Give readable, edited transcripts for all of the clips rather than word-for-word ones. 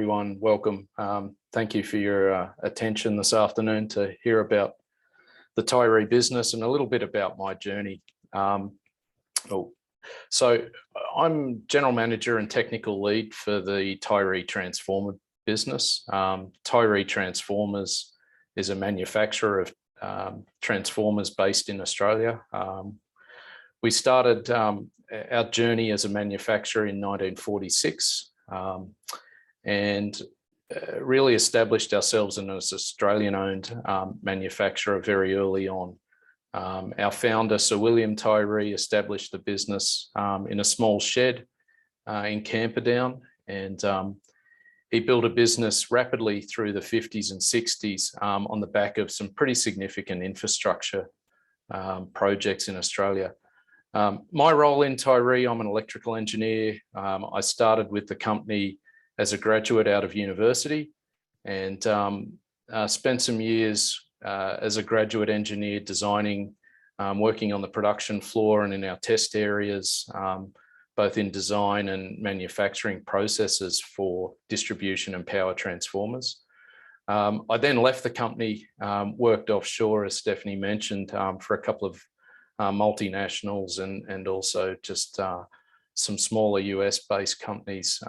Everyone, welcome. Thank you for your attention this afternoon to hear about the Tyree business and a little bit about my journey. So I'm General Manager and Technical Lead for the Tyree Transformer business. Tyree Transformers is a manufacturer of transformers based in Australia. We started our journey as a manufacturer in 1946. And really established ourselves as an Australian-owned manufacturer very early on. Our founder, Sir William Tyree, established the business in a small shed in Camperdown, and he built a business rapidly through the 50s and 60s on the back of some pretty significant infrastructure projects in Australia. My role in Tyree, I'm an electrical engineer. I started with the company as a graduate out of university, and spent some years as a graduate engineer designing, working on the production floor and in our test areas, both in design and manufacturing processes for distribution and power transformers. I then left the company, worked offshore, as Stephanie mentioned, for a couple of multinationals and also just some smaller US-based companies,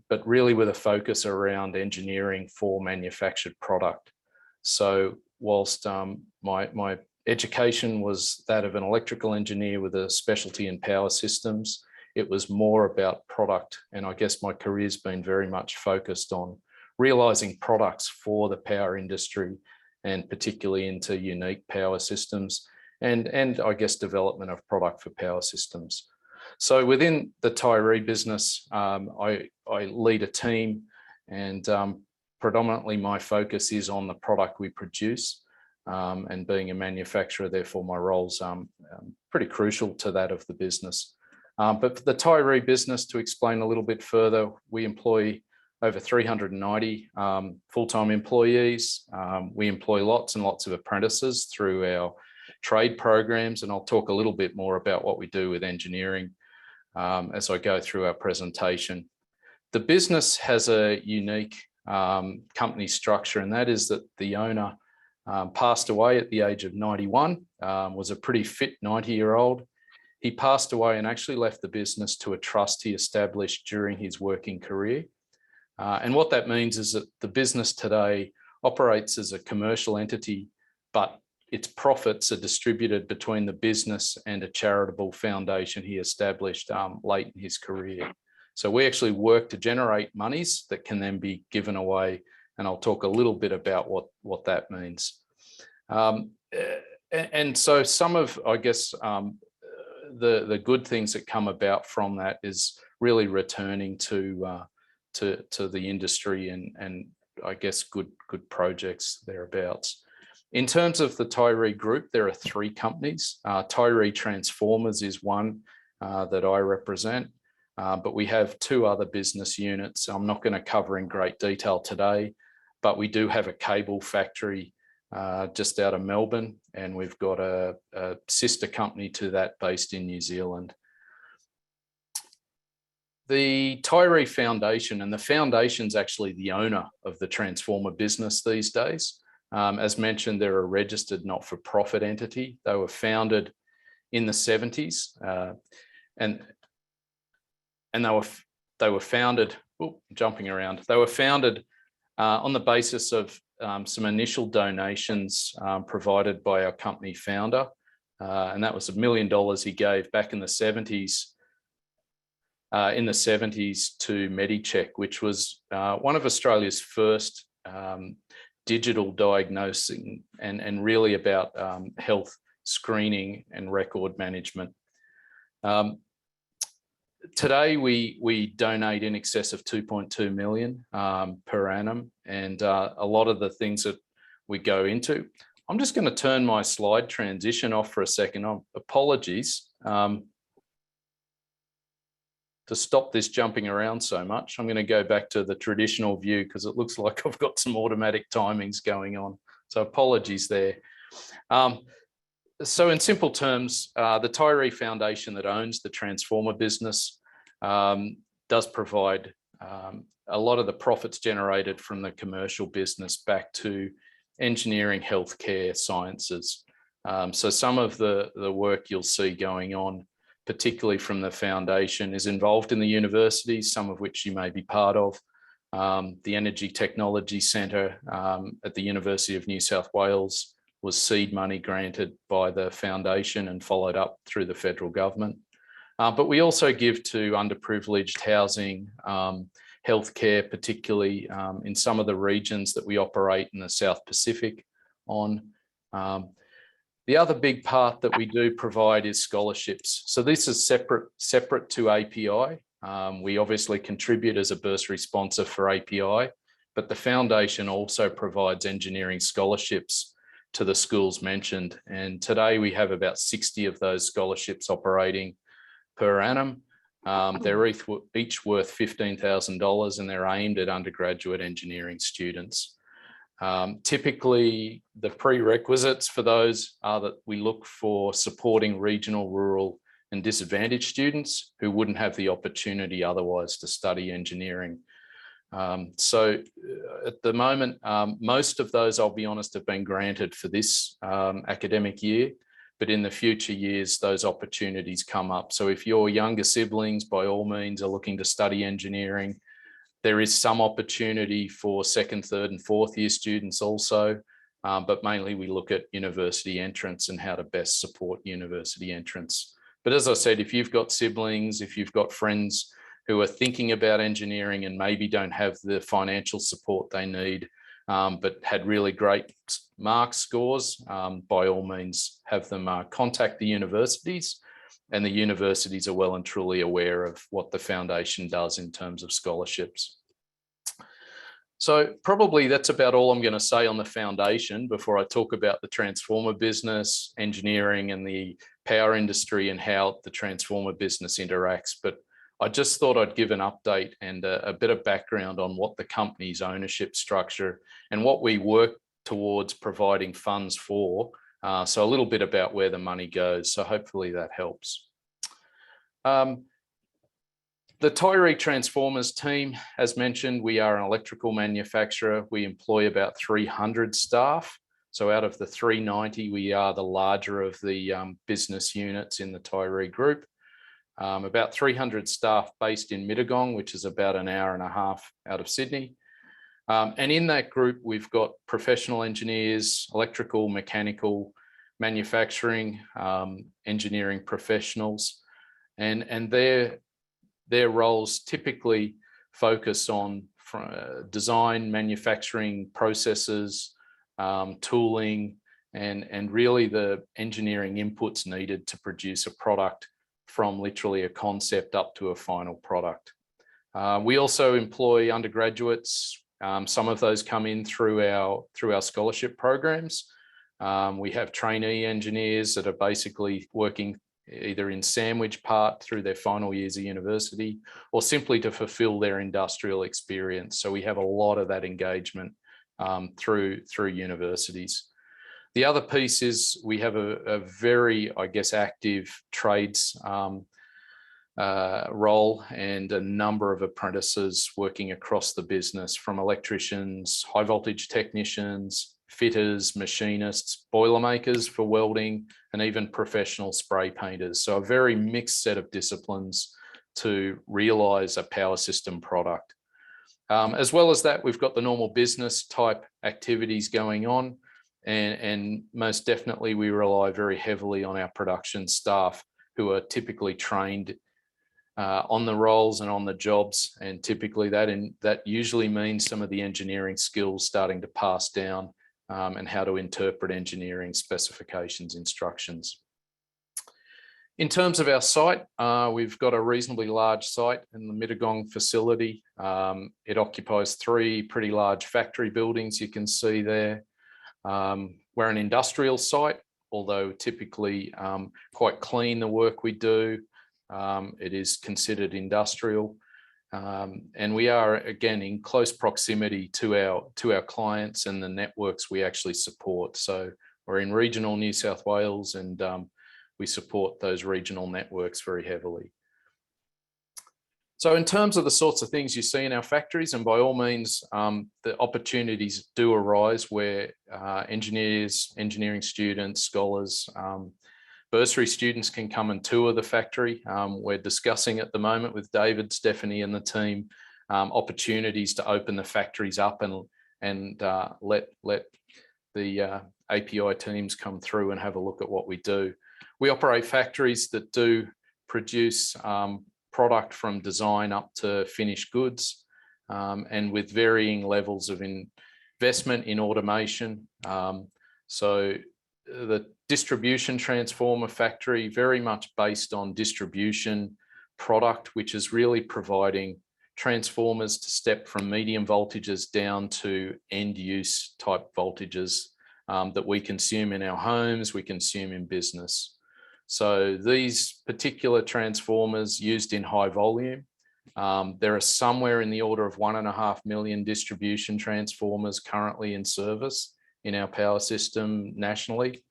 but really with a focus around engineering for manufactured product. So whilst my education was that of an electrical engineer with a specialty in power systems, it was more about product. And I guess my career's been very much focused on realizing products for the power industry, and particularly into unique power systems and I guess development of product for power systems. So within the Tyree business, I lead a team, and predominantly my focus is on the product we produce, and being a manufacturer, therefore my role's pretty crucial to that of the business. But for the Tyree business, to explain a little bit further, we employ over 390 full-time employees. We employ lots and lots of apprentices through our trade programs, and I'll talk a little bit more about what we do with engineering as I go through our presentation. The business has a unique company structure, and that is that the owner passed away at the age of 91, was a pretty fit 90-year-old. He passed away and actually left the business to a trust he established during his working career. And what that means is that the business today operates as a commercial entity, but its profits are distributed between the business and a charitable foundation he established late in his career. So we actually work to generate monies that can then be given away, and I'll talk a little bit about what that means. And so some of, I guess, the good things that come about from that is really returning to the industry and I guess good projects thereabouts. In terms of the Tyree Group, there are three companies. Tyree Transformers is one that I represent, but we have two other business units. I'm not going to cover in great detail today, but we do have a cable factory just out of Melbourne, and we've got a sister company to that based in New Zealand. The Tyree Foundation, and the foundation's actually the owner of the transformer business these days. As mentioned, they're a registered not-for-profit entity. They were founded in the 70s, and they were founded, jumping around. They were founded on the basis of some initial donations provided by our company founder, and that was $1 million he gave back in the 70s. To Medicheck, which was one of Australia's first digital diagnosing and really about health screening and record management. Today, we donate in excess of 2.2 million per annum, and a lot of the things that we go into. I'm just going to turn my slide transition off for a second. Apologies. To stop this jumping around so much, I'm going to go back to the traditional view because it looks like I've got some automatic timings going on. So apologies there. So in simple terms, the Tyree Foundation that owns the transformer business does provide a lot of the profits generated from the commercial business back to engineering, healthcare, sciences. So some of the work you'll see going on, particularly from the foundation, is involved in the universities, some of which you may be part of. The Energy Technology Centre at the University of New South Wales was seed money granted by the foundation and followed up through the federal government. But we also give to underprivileged housing, healthcare, particularly in some of the regions that we operate in the South Pacific on. The other big part that we do provide is scholarships. So this is separate to API. We obviously contribute as a bursary sponsor for API, but the foundation also provides engineering scholarships to the schools mentioned. And today we have about 60 of those scholarships operating per annum. They're each worth $15,000 and they're aimed at undergraduate engineering students. Typically, the prerequisites for those are that we look for supporting regional, rural, and disadvantaged students who wouldn't have the opportunity otherwise to study engineering. So at the moment, most of those, I'll be honest, have been granted for this academic year, but in the future years, those opportunities come up. So if your younger siblings, by all means, are looking to study engineering, there is some opportunity for second, third, and fourth year students also, but mainly we look at university entrance and how to best support university entrance. But as I said, if you've got siblings, if you've got friends who are thinking about engineering and maybe don't have the financial support they need, but had really great mark scores, by all means, have them contact the universities, and the universities are well and truly aware of what the foundation does in terms of scholarships. So probably that's about all I'm going to say on the foundation before I talk about the transformer business, engineering, and the power industry and how the transformer business interacts. But I just thought I'd give an update and a bit of background on what the company's ownership structure and what we work towards providing funds for. So a little bit about where the money goes. So hopefully that helps. The Tyree Transformers team, as mentioned, we are an electrical manufacturer. We employ about 300 staff. So out of the 390, we are the larger of the business units in the Tyree group. About 300 staff based in Mittagong, which is about an hour and a half out of Sydney. And in that group, we've got professional engineers, electrical, mechanical, manufacturing, engineering professionals, and their roles typically focus on design, manufacturing processes, tooling, and really the engineering inputs needed to produce a product from literally a concept up to a final product. We also employ undergraduates. Some of those come in through our scholarship programs. We have trainee engineers that are basically working either in sandwich part through their final years of university or simply to fulfill their industrial experience. So we have a lot of that engagement through universities. The other piece is we have a very, I guess, active trades role and a number of apprentices working across the business, from electricians, high voltage technicians, fitters, machinists, boilermakers for welding, and even professional spray painters. So a very mixed set of disciplines to realise a power system product. As well as that, we've got the normal business type activities going on. And most definitely we rely very heavily on our production staff who are typically trained on the roles and on the jobs. And typically that usually means some of the engineering skills starting to pass down and how to interpret engineering specifications, instructions. In terms of our site, we've got a reasonably large site in the Mittagong facility. It occupies 3 pretty large factory buildings you can see there. We're an industrial site, although typically quite clean the work we do. It is considered industrial. And we are, again, in close proximity to our clients and the networks we actually support. So we're in regional New South Wales, and we support those regional networks very heavily. So in terms of the sorts of things you see in our factories, and by all means, the opportunities do arise where engineers, engineering students, scholars, bursary students can come and tour the factory. We're discussing at the moment with David, Stephanie and the team, opportunities to open the factories up and let the API teams come through and have a look at what we do. We operate factories that do produce product from design up to finished goods, and with varying levels of investment in automation. So the distribution transformer factory, very much based on distribution product, which is really providing transformers to step from medium voltages down to end use type voltages that we consume in our homes, we consume in business. So these particular transformers used in high volume, there are somewhere in the order of 1.5 million distribution transformers currently in service in our power system nationally.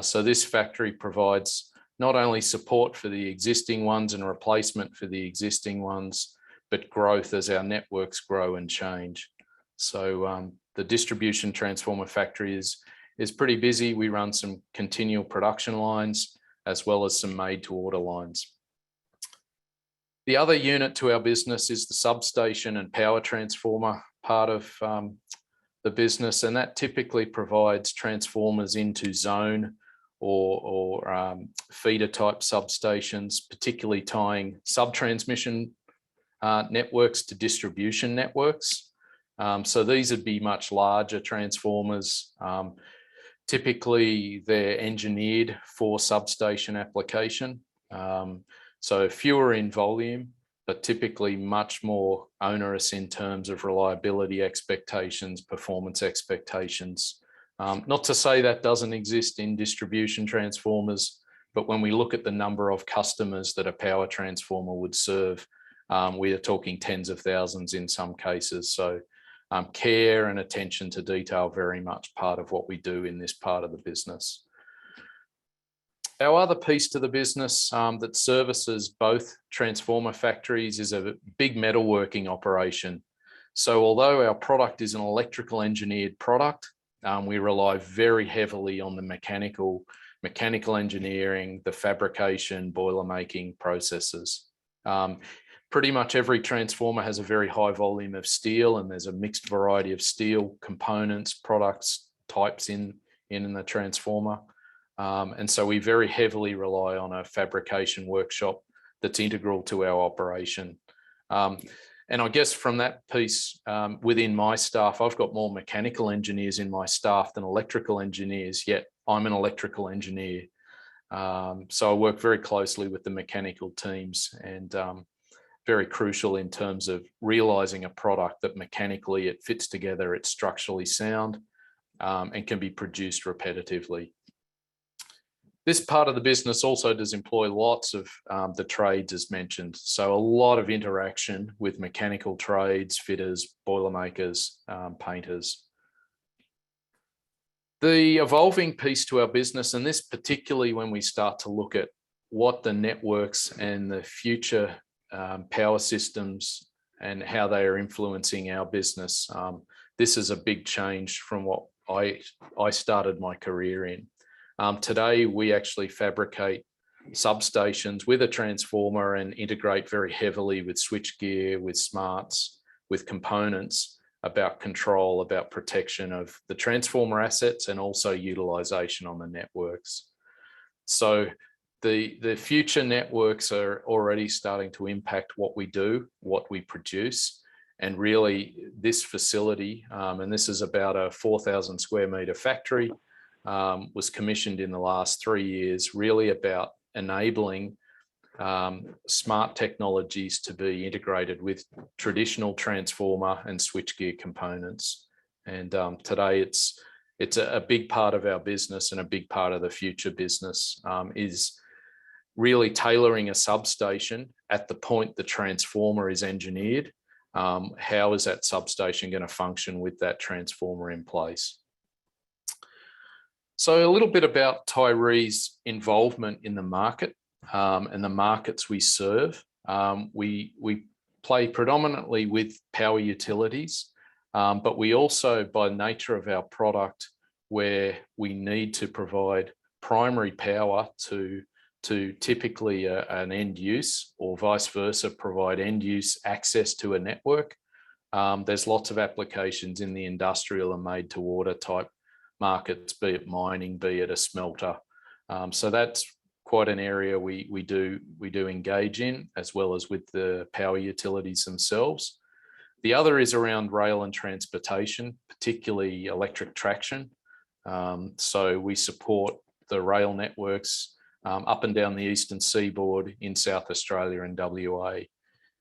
So this factory provides not only support for the existing ones and replacement for the existing ones, but growth as our networks grow and change. So the distribution transformer factory is pretty busy. We run some continual production lines as well as some made to order lines. The other unit to our business is the substation and power transformer part of the business, and that typically provides transformers into zone or feeder type substations, particularly tying sub-transmission networks to distribution networks. So these would be much larger transformers. Typically, they're engineered for substation application. So fewer in volume, but typically much more onerous in terms of reliability expectations, performance expectations. Not to say that doesn't exist in distribution transformers, but when we look at the number of customers that a power transformer would serve, we are talking tens of thousands in some cases. So care and attention to detail very much part of what we do in this part of the business. Our other piece to the business that services both transformer factories is a big metalworking operation. So although our product is an electrical engineered product, we rely very heavily on the mechanical engineering, the fabrication, boiler making processes. Pretty much every transformer has a very high volume of steel, and there's a mixed variety of steel components, products, types in the transformer. And so we very heavily rely on a fabrication workshop that's integral to our operation. And I guess from that piece within my staff, I've got more mechanical engineers in my staff than electrical engineers, yet I'm an electrical engineer. So I work very closely with the mechanical teams, and very crucial in terms of realizing a product that mechanically it fits together, it's structurally sound, and can be produced repetitively. This part of the business also does employ lots of the trades as mentioned. So a lot of interaction with mechanical trades, fitters, boilermakers, painters. The evolving piece to our business, and this particularly when we start to look at what the networks and the future power systems and how they are influencing our business. This is a big change from what I started my career in. Today, we actually fabricate substations with a transformer and integrate very heavily with switchgear, with smarts, with components about control, about protection of the transformer assets and also utilization on the networks. So the future networks are already starting to impact what we do, what we produce, and really this facility, and this is about a 4,000 square meter factory, was commissioned in the last 3 years, really about enabling smart technologies to be integrated with traditional transformer and switchgear components. And today it's a big part of our business, and a big part of the future business is really tailoring a substation at the point the transformer is engineered. How is that substation going to function with that transformer in place? So a little bit about Tyree's involvement in the market and the markets we serve. We play predominantly with power utilities, but we also, by nature of our product, where we need to provide primary power to typically an end use, or vice versa, provide end use access to a network. There's lots of applications in the industrial and made to order type markets, be it mining, be it a smelter. So that's quite an area we do engage in, as well as with the power utilities themselves. The other is around rail and transportation, particularly electric traction. So we support the rail networks up and down the eastern seaboard in South Australia and WA.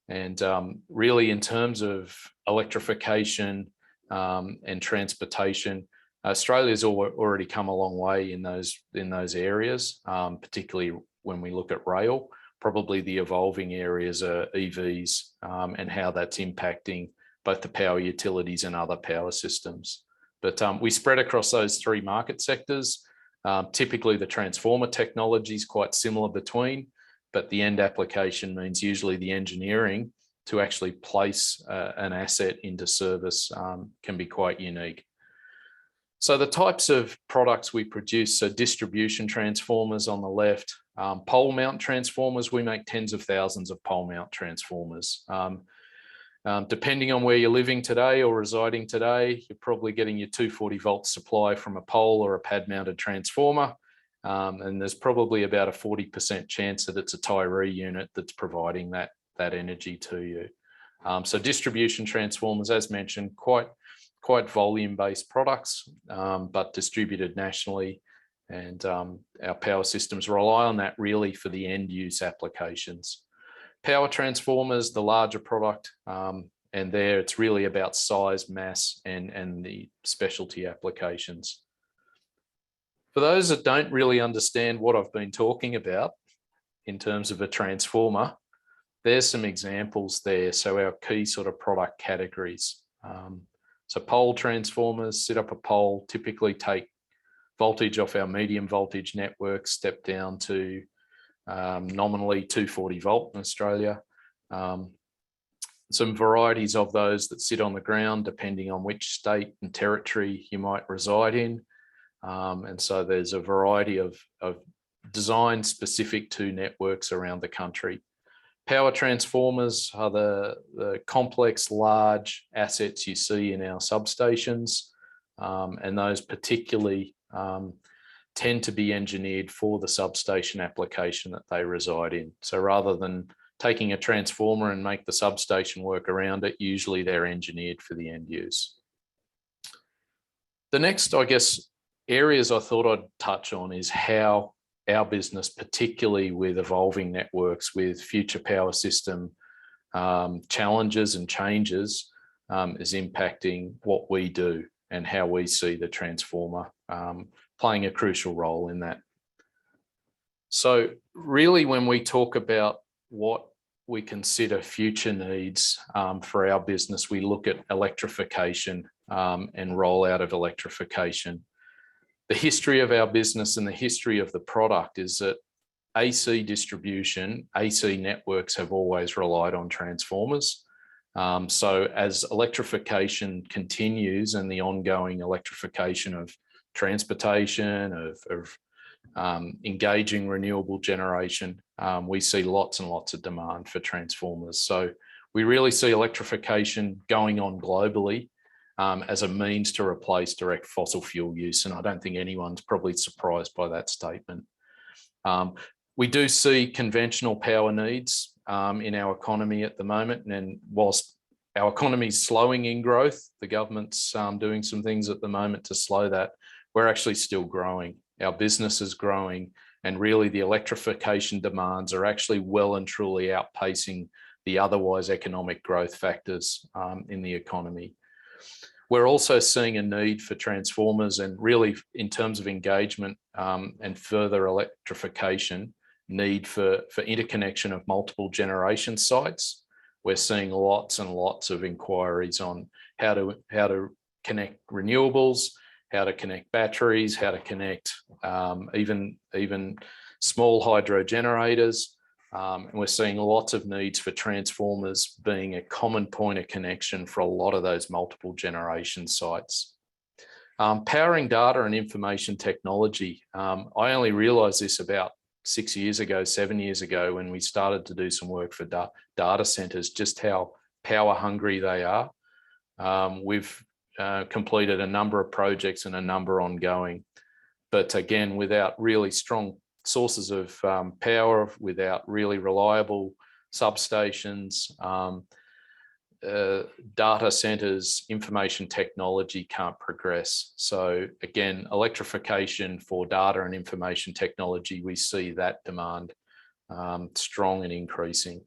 And really, in terms of electrification and transportation, Australia's already come a long way in those areas, particularly when we look at rail. Probably the evolving areas are EVs and how that's impacting both the power utilities and other power systems. But we spread across those three market sectors. Typically, the transformer technology is quite similar between, but the end application means usually the engineering to actually place an asset into service can be quite unique. So the types of products we produce, so distribution transformers on the left, pole mount transformers, we make tens of thousands of pole mount transformers. Depending on where you're living today or residing today, you're probably getting your 240 volt supply from a pole or a pad mounted transformer. And there's probably about a 40% chance that it's a Tyree unit that's providing that energy to you. So distribution transformers, as mentioned, quite volume-based products, but distributed nationally. And our power systems rely on that really for the end use applications. Power transformers, the larger product, and there it's really about size, mass, and the specialty applications. For those that don't really understand what I've been talking about in terms of a transformer, there's some examples there. So our key sort of product categories. So pole transformers, sit up a pole, typically take voltage off our medium voltage network, step down to nominally 240 volt in Australia. Some varieties of those that sit on the ground, depending on which state and territory you might reside in. And so there's a variety of designs specific to networks around the country. Power transformers are the complex, large assets you see in our substations, and those particularly tend to be engineered for the substation application that they reside in. So rather than taking a transformer and make the substation work around it, usually they're engineered for the end use. The next, I guess, areas I thought I'd touch on is how our business, particularly with evolving networks, with future power system challenges and changes, is impacting what we do and how we see the transformer playing a crucial role in that. So really, when we talk about what we consider future needs for our business, we look at electrification and rollout of electrification. The history of our business and the history of the product is that AC distribution, AC networks have always relied on transformers. So as electrification continues and the ongoing electrification of transportation, of engaging renewable generation, we see lots and lots of demand for transformers. So we really see electrification going on globally as a means to replace direct fossil fuel use. And I don't think anyone's probably surprised by that statement. We do see conventional power needs in our economy at the moment. And whilst our economy is slowing in growth, the government's doing some things at the moment to slow that, we're actually still growing. Our business is growing, and really the electrification demands are actually well and truly outpacing the otherwise economic growth factors in the economy. We're also seeing a need for transformers, and really in terms of engagement and further electrification, need for interconnection of multiple generation sites. We're seeing lots and lots of inquiries on how to connect renewables, how to connect batteries, how to connect even small hydro generators. And we're seeing lots of needs for transformers being a common point of connection for a lot of those multiple generation sites. Powering data and information technology. I only realized this about 6 years ago, 7 years ago, when we started to do some work for data centers, just how power hungry they are. We've completed a number of projects and a number ongoing, but again, without really strong sources of power, without really reliable substations, data centers, information technology can't progress. So again, electrification for data and information technology, we see that demand strong and increasing.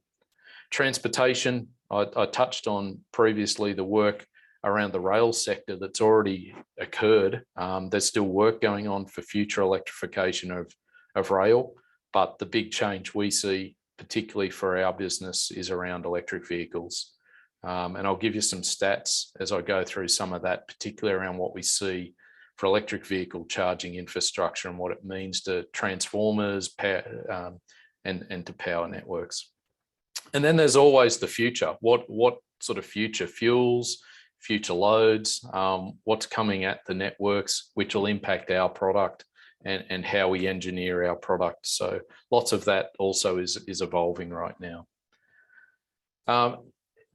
Transportation, I touched on previously the work around the rail sector that's already occurred. There's still work going on for future electrification of rail, but the big change we see, particularly for our business, is around electric vehicles. And I'll give you some stats as I go through some of that, particularly around what we see for electric vehicle charging infrastructure and what it means to transformers, power, and to power networks. And then there's always the future. What sort of future fuels, future loads, what's coming at the networks, which will impact our product and how we engineer our product. So lots of that also is evolving right now.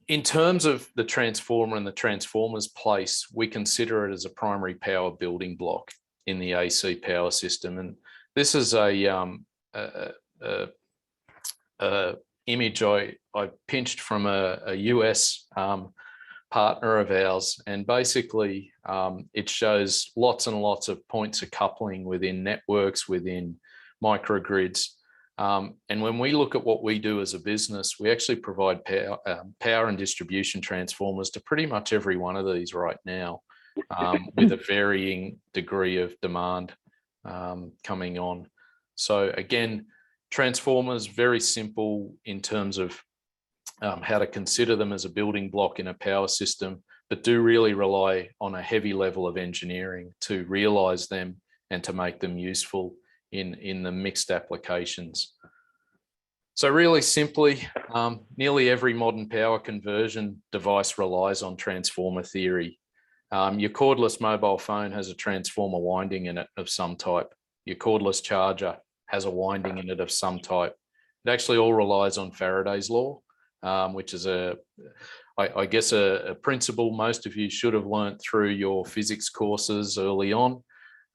In terms of the transformer and the transformer's place, we consider it as a primary power building block in the AC power system. And this is a image I pinched from a US partner of ours, and basically it shows lots and lots of points of coupling within networks, within microgrids. And when we look at what we do as a business, we actually provide power and distribution transformers to pretty much every one of these right now, with a varying degree of demand coming on. So again, transformers, very simple in terms of how to consider them as a building block in a power system, but do really rely on a heavy level of engineering to realize them and to make them useful in the mixed applications. So really simply, nearly every modern power conversion device relies on transformer theory. Your cordless mobile phone has a transformer winding in it of some type. Your cordless charger has a winding in it of some type. It actually all relies on Faraday's law, which is I guess a principle most of you should have learnt through your physics courses early on.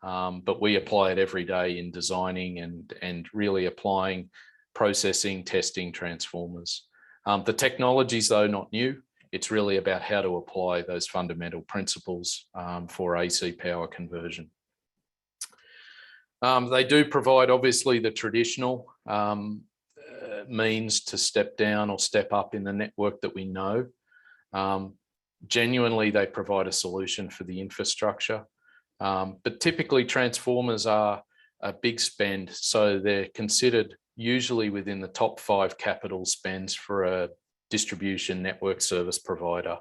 But we apply it every day in designing and really applying, processing, testing transformers. The technology's though not new. It's really about how to apply those fundamental principles for AC power conversion. They do provide obviously the traditional means to step down or step up in the network that we know. Genuinely, they provide a solution for the infrastructure. But typically transformers are a big spend, so they're considered usually within the top 5 capital spends for a distribution network service provider.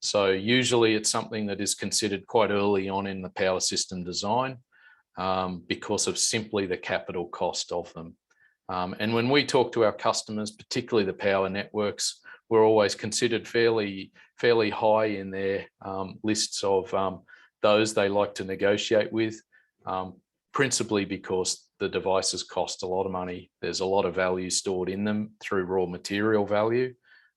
So usually it's something that is considered quite early on in the power system design because of simply the capital cost of them. And when we talk to our customers, particularly the power networks, we're always considered fairly high in their lists of those they like to negotiate with, principally because the devices cost a lot of money. There's a lot of value stored in them through raw material value,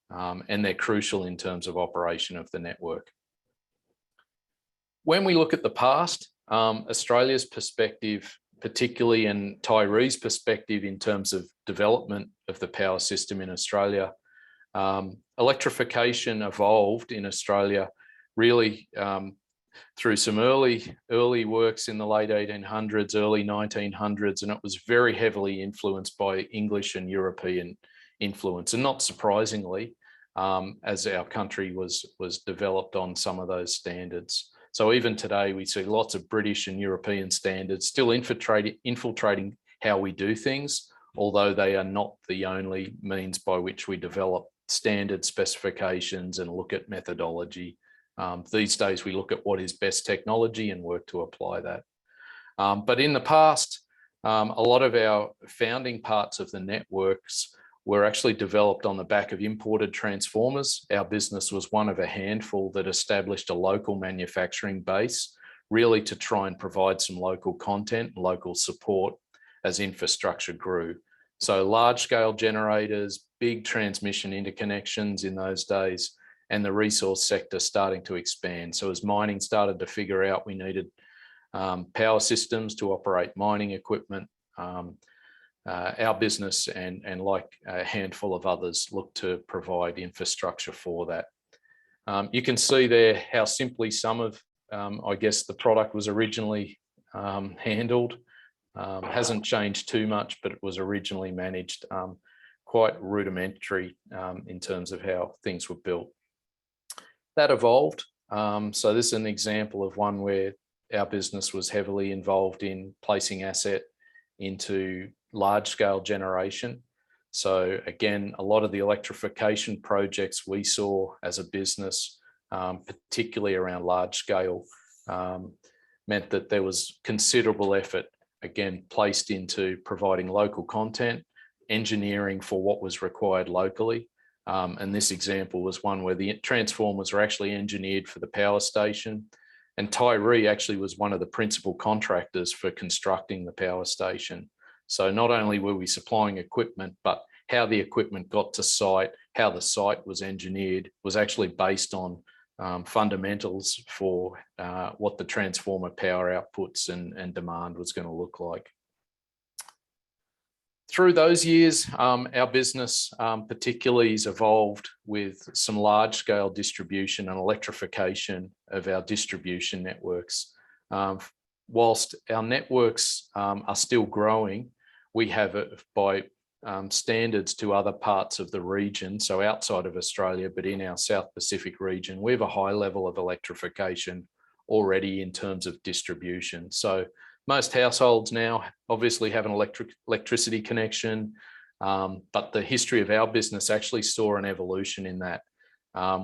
and they're crucial in terms of operation of the network. When we look at the past, Australia's perspective, particularly, and Tyree's perspective in terms of development of the power system in Australia, electrification evolved in Australia really through some early works in the late 1800s, early 1900s, and it was very heavily influenced by English and European influence. And not surprisingly, as our country was developed on some of those standards. So even today, we see lots of British and European standards still infiltrating how we do things, although they are not the only means by which we develop standard specifications and look at methodology. These days, we look at what is best technology and work to apply that. But in the past, a lot of our founding parts of the networks were actually developed on the back of imported transformers. Our business was one of a handful that established a local manufacturing base, really to try and provide some local content, local support as infrastructure grew. So large-scale generators, big transmission interconnections in those days, and the resource sector starting to expand. So as mining started to figure out we needed power systems to operate mining equipment, our business and like a handful of others look to provide infrastructure for that. You can see there how simply some of, I guess, the product was originally handled. Hasn't changed too much, but it was originally managed quite rudimentary in terms of how things were built. That evolved. So this is an example of one where our business was heavily involved in placing asset into large-scale generation. So again, a lot of the electrification projects we saw as a business, particularly around large scale, meant that there was considerable effort, again, placed into providing local content, engineering for what was required locally. And this example was one where the transformers were actually engineered for the power station. And Tyree actually was one of the principal contractors for constructing the power station. So not only were we supplying equipment, but how the equipment got to site, how the site was engineered was actually based on fundamentals for what the transformer power outputs and demand was going to look like. Through those years, our business particularly has evolved with some large-scale distribution and electrification of our distribution networks. Whilst our networks are still growing, we have it by standards to other parts of the region, so outside of Australia, but in our South Pacific region, we have a high level of electrification already in terms of distribution. So most households now obviously have an electricity connection, but the history of our business actually saw an evolution in that.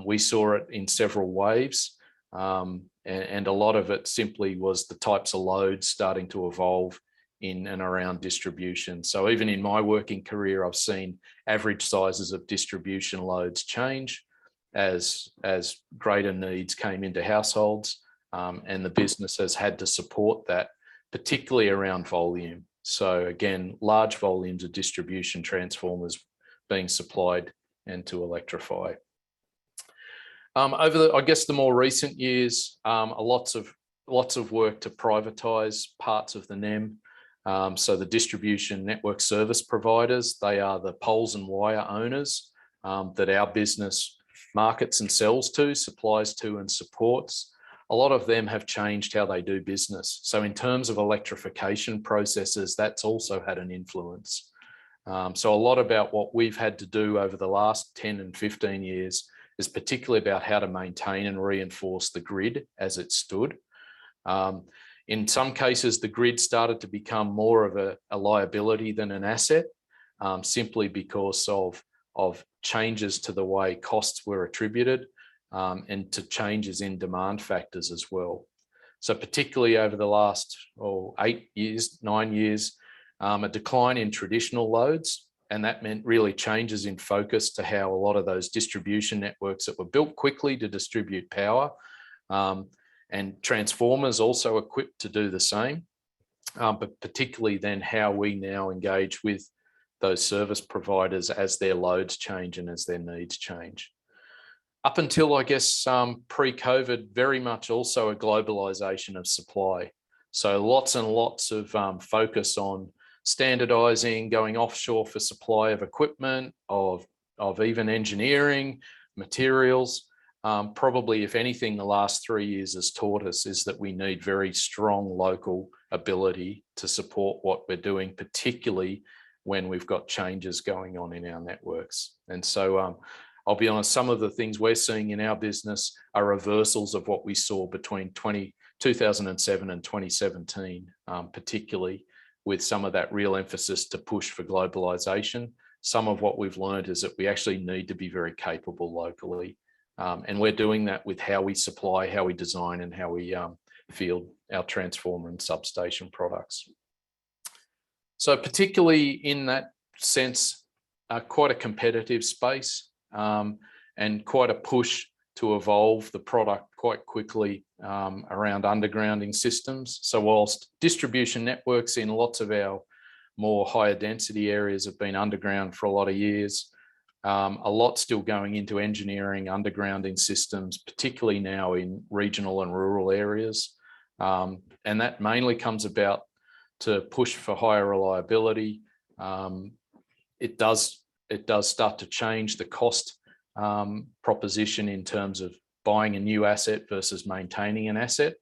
We saw it in several waves, and a lot of it simply was the types of loads starting to evolve in and around distribution. So even in my working career, I've seen average sizes of distribution loads change as greater needs came into households, and the business has had to support that, particularly around volume. So again, large volumes of distribution transformers being supplied and to electrify. Over the, I guess, the more recent years, lots of work to privatise parts of the NEM. So the distribution network service providers, they are the poles and wire owners that our business markets and sells to, supplies to and supports. A lot of them have changed how they do business. So in terms of electrification processes, that's also had an influence. So a lot about what we've had to do over the last 10 and 15 years is particularly about how to maintain and reinforce the grid as it stood. In some cases, the grid started to become more of a liability than an asset, simply because of changes to the way costs were attributed, and to changes in demand factors as well. So particularly over the last 9 years, a decline in traditional loads, and that meant really changes in focus to how a lot of those distribution networks that were built quickly to distribute power, and transformers also equipped to do the same, but particularly then how we now engage with those service providers as their loads change and as their needs change. Up until, I guess, pre-COVID, very much also a globalization of supply. So lots and lots of focus on standardizing, going offshore for supply of equipment, of even engineering, materials. Probably, if anything, the last 3 years has taught us is that we need very strong local ability to support what we're doing, particularly when we've got changes going on in our networks. And so I'll be honest, some of the things we're seeing in our business are reversals of what we saw between 2007 and 2017, particularly with some of that real emphasis to push for globalization. Some of what we've learned is that we actually need to be very capable locally. And we're doing that with how we supply, how we design, and how we field our transformer and substation products. So particularly in that sense, quite a competitive space, and quite a push to evolve the product quite quickly around undergrounding systems. So whilst distribution networks in lots of our more higher density areas have been underground for a lot of years, a lot still going into engineering undergrounding systems, particularly now in regional and rural areas. And that mainly comes about to push for higher reliability. It does start to change the cost proposition in terms of buying a new asset versus maintaining an asset.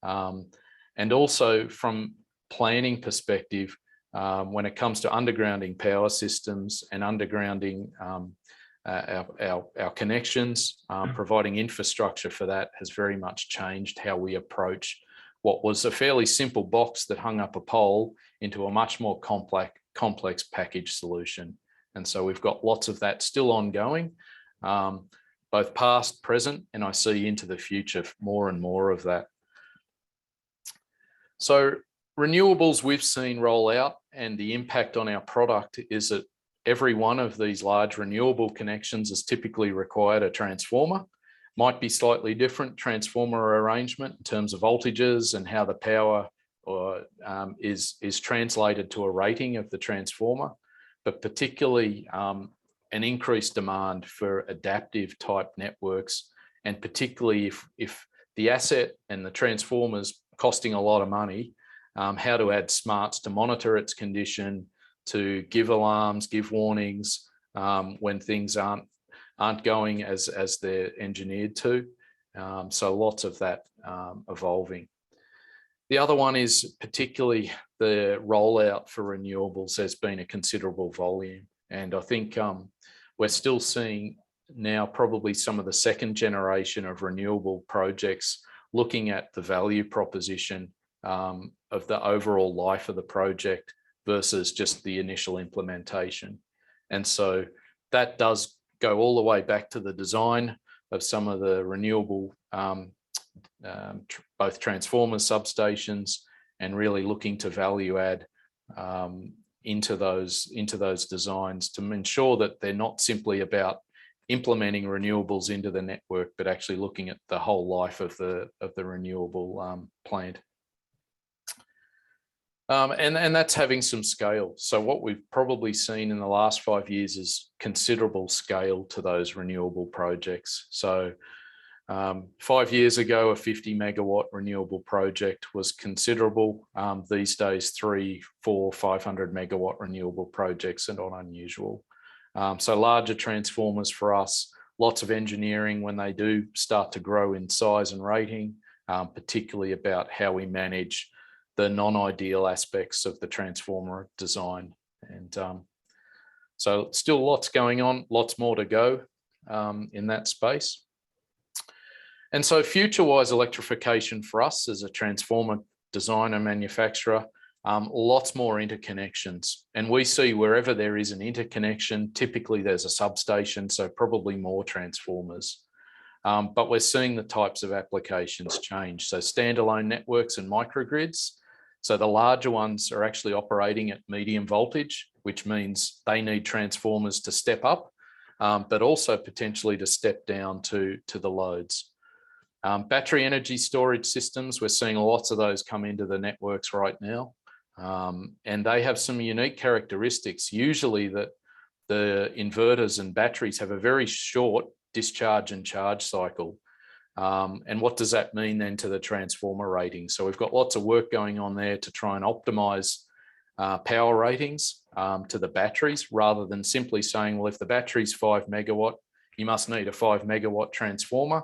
And also from planning perspective, when it comes to undergrounding power systems and undergrounding our connections, providing infrastructure for that has very much changed how we approach what was a fairly simple box that hung up a pole into a much more complex package solution. And so we've got lots of that still ongoing, both past, present, and I see into the future more and more of that. So renewables we've seen roll out, and the impact on our product is that every one of these large renewable connections is typically required a transformer. Might be slightly different transformer arrangement in terms of voltages and how the power is translated to a rating of the transformer, but particularly an increased demand for adaptive type networks, and particularly if the asset and the transformer's costing a lot of money, how to add smarts to monitor its condition, to give alarms, give warnings when things aren't going as they're engineered to. So lots of that evolving. The other one is particularly the rollout for renewables has been a considerable volume. And I think we're still seeing now probably some of the second generation of renewable projects looking at the value proposition of the overall life of the project versus just the initial implementation. And so that does go all the way back to the design of some of the renewable, both transformers, substations, and really looking to value add into those designs to ensure that they're not simply about implementing renewables into the network, but actually looking at the whole life of the renewable plant. And that's having some scale. So what we've probably seen in the last 5 years is considerable scale to those renewable projects. So 5 years ago, a 50 megawatt renewable project was considerable. These days, 300, 400, 500 megawatt renewable projects are not unusual. So larger transformers for us, lots of engineering when they do start to grow in size and rating, particularly about how we manage the non-ideal aspects of the transformer design. And so still lots going on, lots more to go in that space. And so future-wise electrification for us as a transformer designer manufacturer, lots more interconnections. And we see wherever there is an interconnection, typically there's a substation, so probably more transformers. But we're seeing the types of applications change. So standalone networks and microgrids. So the larger ones are actually operating at medium voltage, which means they need transformers to step up, but also potentially to step down to the loads. Battery energy storage systems, we're seeing lots of those come into the networks right now. And they have some unique characteristics, usually that the inverters and batteries have a very short discharge and charge cycle. And what does that mean then to the transformer rating? So we've got lots of work going on there to try and optimize power ratings to the batteries, rather than simply saying, well, if the battery's 5 megawatt, you must need a 5 megawatt transformer.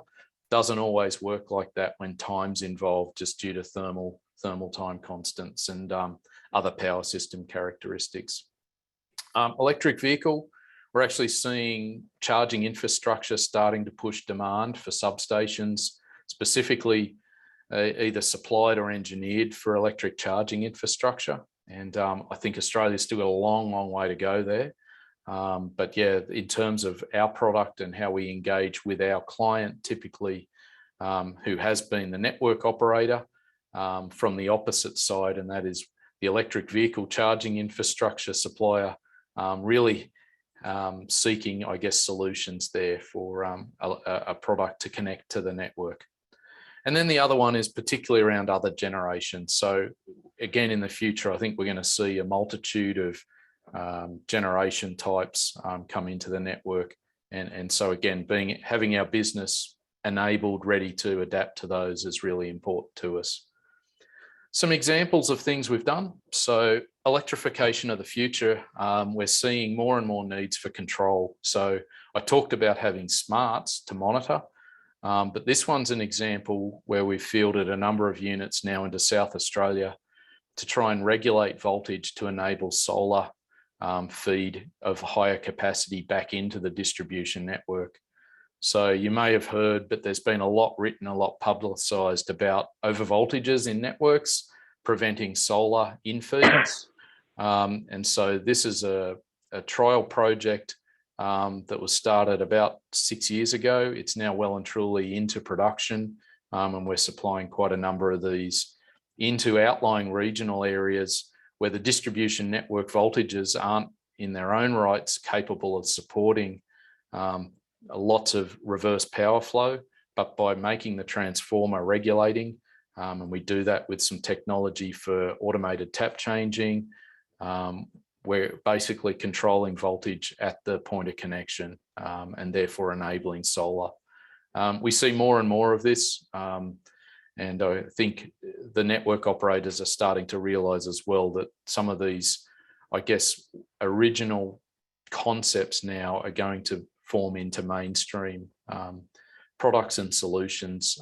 Doesn't always work like that when time's involved, just due to thermal time constants and other power system characteristics. Electric vehicle, we're actually seeing charging infrastructure starting to push demand for substations, specifically either supplied or engineered for electric charging infrastructure. And I think Australia's still got a long, long way to go there. But yeah, in terms of our product and how we engage with our client, typically who has been the network operator from the opposite side, and that is the electric vehicle charging infrastructure supplier, really seeking, I guess, solutions there for a product to connect to the network. And then the other one is particularly around other generations. So again, in the future, I think we're going to see a multitude of generation types come into the network. And so again, having our business enabled, ready to adapt to those is really important to us. Some examples of things we've done. So electrification of the future, we're seeing more and more needs for control. So I talked about having smarts to monitor, but this one's an example where we've fielded a number of units now into South Australia to try and regulate voltage to enable solar feed of higher capacity back into the distribution network. So you may have heard, but there's been a lot written, a lot publicised about overvoltages in networks, preventing solar in feeds. And so this is a trial project that was started about 6 years ago. It's now well and truly into production, and we're supplying quite a number of these into outlying regional areas where the distribution network voltages aren't in their own rights capable of supporting lots of reverse power flow, but by making the transformer regulating, and we do that with some technology for automated tap changing, we're basically controlling voltage at the point of connection and therefore enabling solar. We see more and more of this, and I think the network operators are starting to realise as well that some of these, I guess, original concepts now are going to form into mainstream products and solutions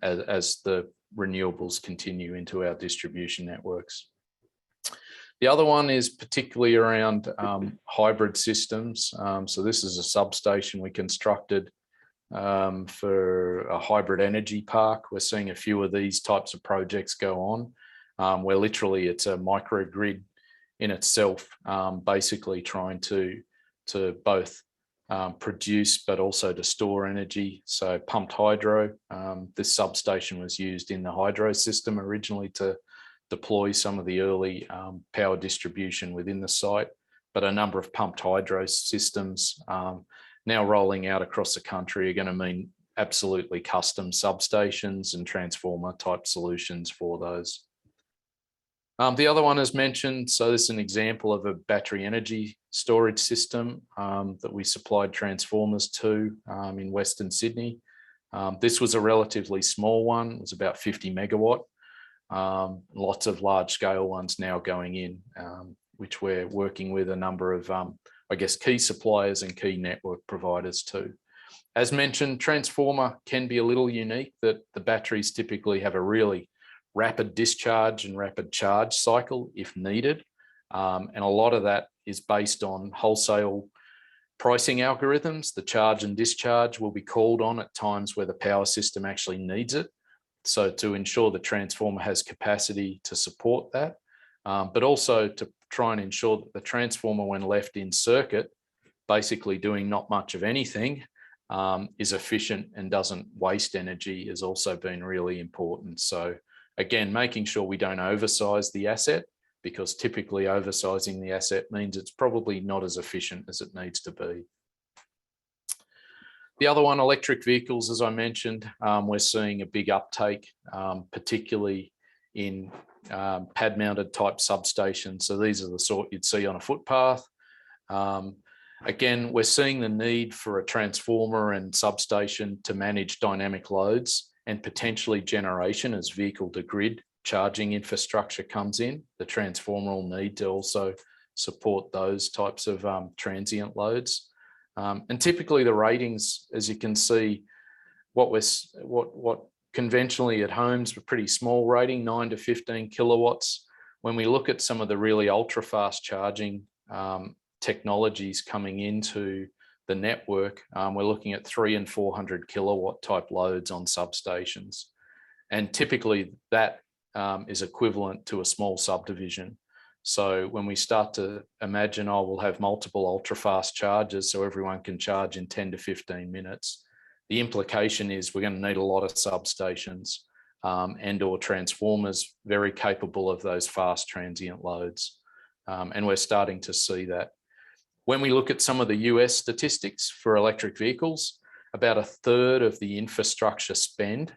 as the renewables continue into our distribution networks. The other one is particularly around hybrid systems. So this is a substation we constructed for a hybrid energy park. We're seeing a few of these types of projects go on, where literally it's a microgrid in itself, basically trying to both produce but also to store energy. So pumped hydro, this substation was used in the hydro system originally to deploy some of the early power distribution within the site, but a number of pumped hydro systems now rolling out across the country are going to mean absolutely custom substations and transformer type solutions for those. The other one is mentioned, so this is an example of a battery energy storage system that we supplied transformers to in Western Sydney. This was a relatively small one, it was about 50 megawatt. Lots of large scale ones now going in, which we're working with a number of, I guess, key suppliers and key network providers too. As mentioned, transformer can be a little unique, that the batteries typically have a really rapid discharge and rapid charge cycle if needed. And a lot of that is based on wholesale pricing algorithms. The charge and discharge will be called on at times where the power system actually needs it. So to ensure the transformer has capacity to support that, but also to try and ensure that the transformer, when left in circuit, basically doing not much of anything, is efficient and doesn't waste energy has also been really important. So again, making sure we don't oversize the asset, because typically oversizing the asset means it's probably not as efficient as it needs to be. The other one, electric vehicles, as I mentioned, we're seeing a big uptake, particularly in pad-mounted type substations. So these are the sort you'd see on a footpath. Again, we're seeing the need for a transformer and substation to manage dynamic loads and potentially generation as vehicle to grid charging infrastructure comes in. The transformer will need to also support those types of transient loads. And typically the ratings, as you can see, what conventionally at homes were pretty small rating, 9 to 15 kilowatts. When we look at some of the really ultra fast charging technologies coming into the network, we're looking at 300 and 400 kilowatt type loads on substations. And typically that is equivalent to a small subdivision. So when we start to imagine, oh, we'll have multiple ultra fast chargers so everyone can charge in 10 to 15 minutes, the implication is we're going to need a lot of substations and or transformers very capable of those fast transient loads. And we're starting to see that. When we look at some of the US statistics for electric vehicles, about a third of the infrastructure spend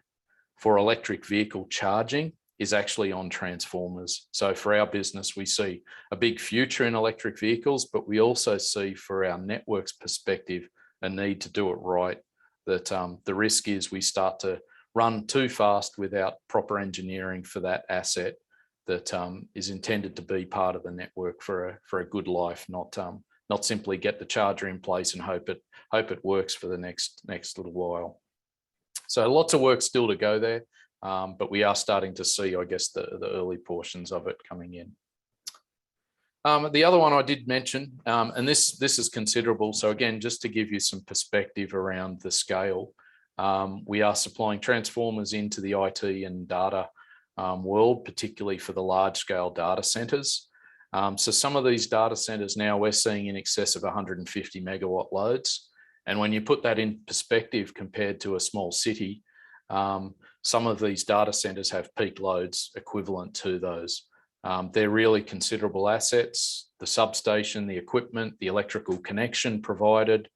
for electric vehicle charging is actually on transformers. So for our business, we see a big future in electric vehicles, but we also see for our networks perspective, a need to do it right. That the risk is we start to run too fast without proper engineering for that asset that is intended to be part of the network for a good life, not simply get the charger in place and hope it works for the next little while. So lots of work still to go there, but we are starting to see, I guess, the early portions of it coming in. The other one I did mention, and this is considerable. So again, just to give you some perspective around the scale, we are supplying transformers into the IT and data world, particularly for the large scale data centers. So some of these data centers now we're seeing in excess of 150 megawatt loads. And when you put that in perspective compared to a small city, some of these data centers have peak loads equivalent to those. They're really considerable assets. The substation, the equipment, the electrical connection provided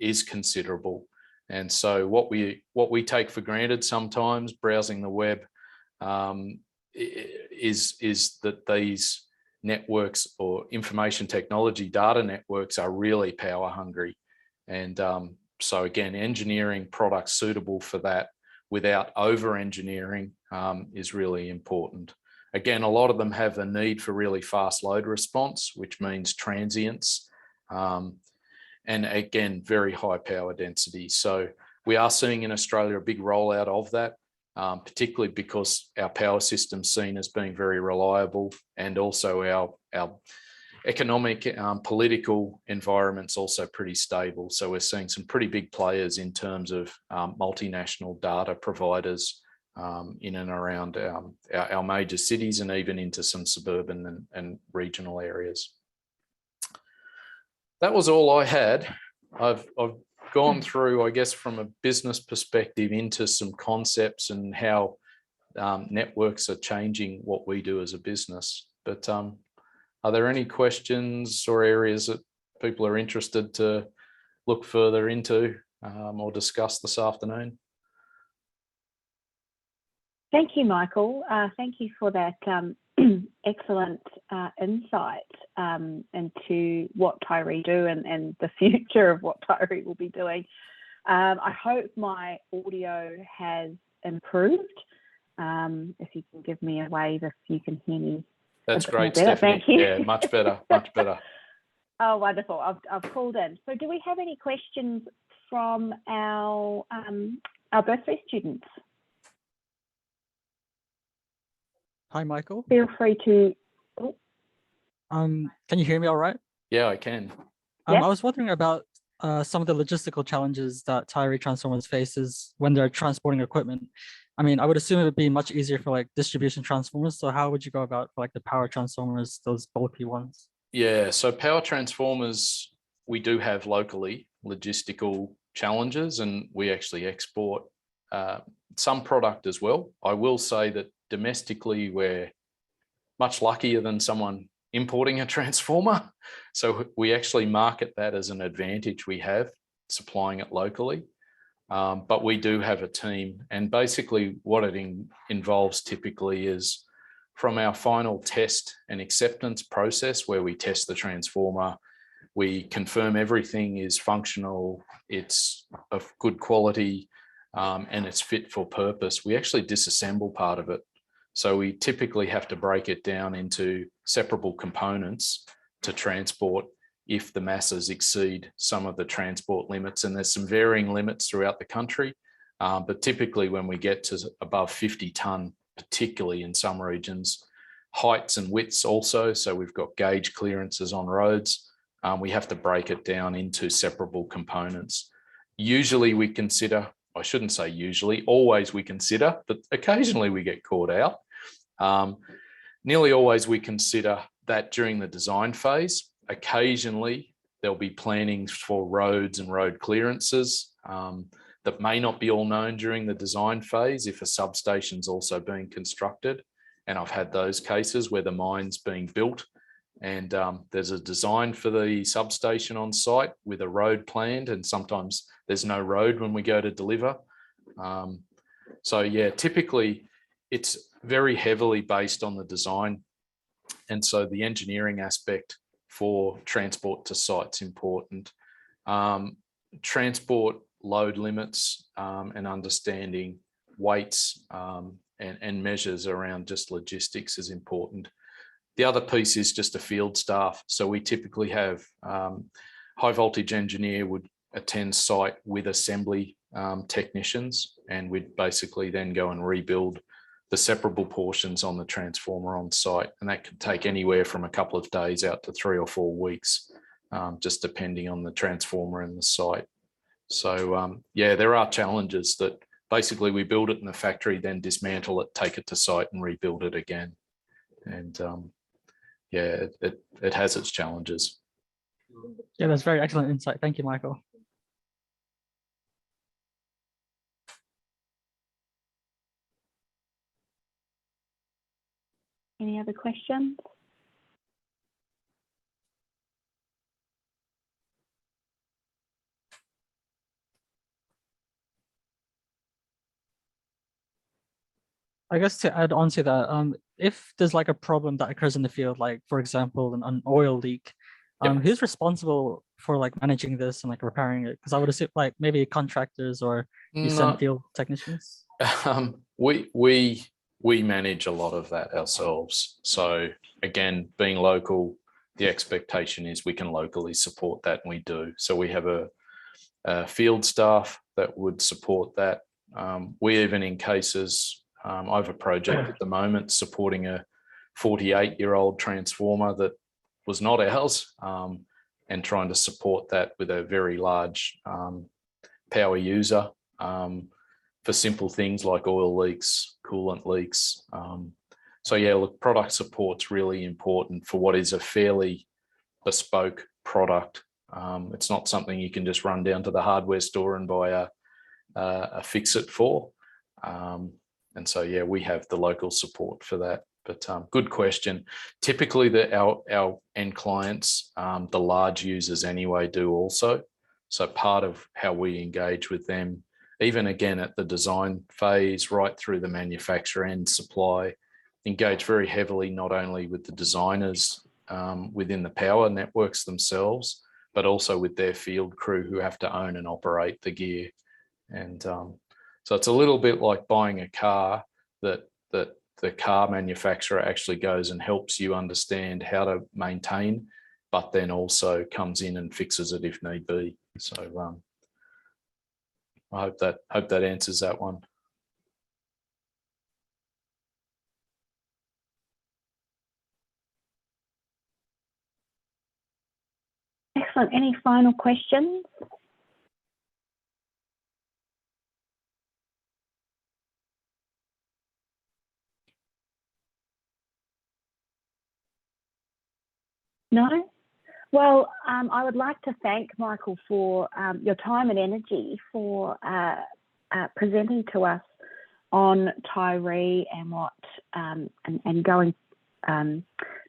is considerable. And so what we take for granted sometimes browsing the web is that these networks or information technology data networks are really power hungry. And so again, engineering products suitable for that without over engineering is really important. Again, a lot of them have a need for really fast load response, which means transients, and again, very high power density. So we are seeing in Australia a big rollout of that, particularly because our power system's seen as being very reliable, and also our economic, political environment's also pretty stable. So we're seeing some pretty big players in terms of multinational data providers in and around our major cities, and even into some suburban and regional areas. That was all I had. I've gone through, I guess, from a business perspective into some concepts and how networks are changing what we do as a business. But are there any questions or areas that people are interested to look further into or discuss this afternoon? Thank you, Michael. Thank you for that excellent insight into what Tyree do and the future of what Tyree will be doing. I hope my audio has improved. If you can give me a wave if you can hear me. That's great, Stephanie. Thank you. Yeah, much better, much better. Oh, wonderful. I've called in. So do we have any questions from our bursary students? Hi, Michael. Feel free to. Oh. Can you hear me all right? Yeah, I can. Yes. I was wondering about some of the logistical challenges that Tyree Transformers faces when they're transporting equipment. I mean, I would assume it would be much easier for like distribution transformers. So how would you go about for like the power transformers, those bulky ones? Yeah, so power transformers, we do have locally logistical challenges, and we actually export some product as well. I will say that domestically, we're much luckier than someone importing a transformer. So we actually market that as an advantage we have, supplying it locally. But we do have a team, and basically what it involves typically is from our final test and acceptance process, where we test the transformer, we confirm everything is functional, it's of good quality, and it's fit for purpose. We actually disassemble part of it. So we typically have to break it down into separable components to transport if the masses exceed some of the transport limits. And there's some varying limits throughout the country. But typically when we get to above 50 tonne, particularly in some regions, heights and widths also, so we've got gauge clearances on roads, we have to break it down into separable components. Usually we consider, I shouldn't say usually, always we consider, but occasionally we get caught out. Nearly always we consider that during the design phase. Occasionally there'll be planning for roads and road clearances that may not be all known during the design phase if a substation's also being constructed. And I've had those cases where the mine's being built And there's a design for the substation on site with a road planned, and sometimes there's no road when we go to deliver. So yeah, typically it's very heavily based on the design. And so the engineering aspect for transport to site's important. Transport load limits and understanding weights and measures around just logistics is important. The other piece is just a field staff. So we typically have high voltage engineer would attend site with assembly technicians, and we'd basically then go and rebuild the separable portions on the transformer on site. And that could take anywhere from a couple of days out to 3 or 4 weeks, just depending on the transformer and the site. So yeah, there are challenges that basically we build it in the factory, then dismantle it, take it to site and rebuild it again. And yeah, it has its challenges. Yeah, that's very excellent insight. Thank you, Michael. Any other questions? I guess to add on to that, if there's like a problem that occurs in the field, like for example, an oil leak, Yep. who's responsible for like managing this and like repairing it? Because I would assume like maybe contractors or you send No, field technicians. we manage a lot of that ourselves. So again, being local, the expectation is we can locally support that, and we do. So we have a field staff that would support that. We even in cases, I have a project at the moment supporting a 48-year-old transformer that was not ours, and trying to support that with a very large power user for simple things like oil leaks, coolant leaks. So yeah, look, product support's really important for what is a fairly bespoke product. It's not something you can just run down to the hardware store and buy a fix-it for. And so, yeah, we have the local support for that. But good question. Typically, our end clients, the large users anyway, do also. So part of how we engage with them, even again at the design phase, right through the manufacture and supply, engage very heavily not only with the designers within the power networks themselves, but also with their field crew who have to own and operate the gear. And so it's a little bit like buying a car that the car manufacturer actually goes and helps you understand how to maintain, but then also comes in and fixes it if need be. So I hope that answers that one. Excellent. Any final questions? No? Well, I would like to thank Michael for your time and energy for presenting to us on Tyree and what and going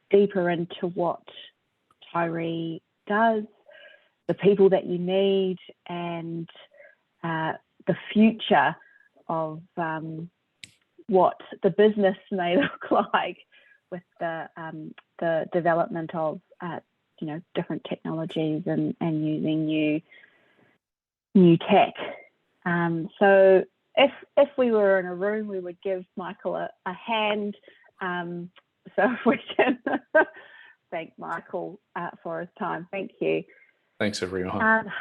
deeper into what Tyree does, the people that you need, and the future of what the business may look like with the development of different technologies and using new tech. So if we were in a room, we would give Michael a hand. So if we can thank Michael for his time. Thank you. Thanks, everyone.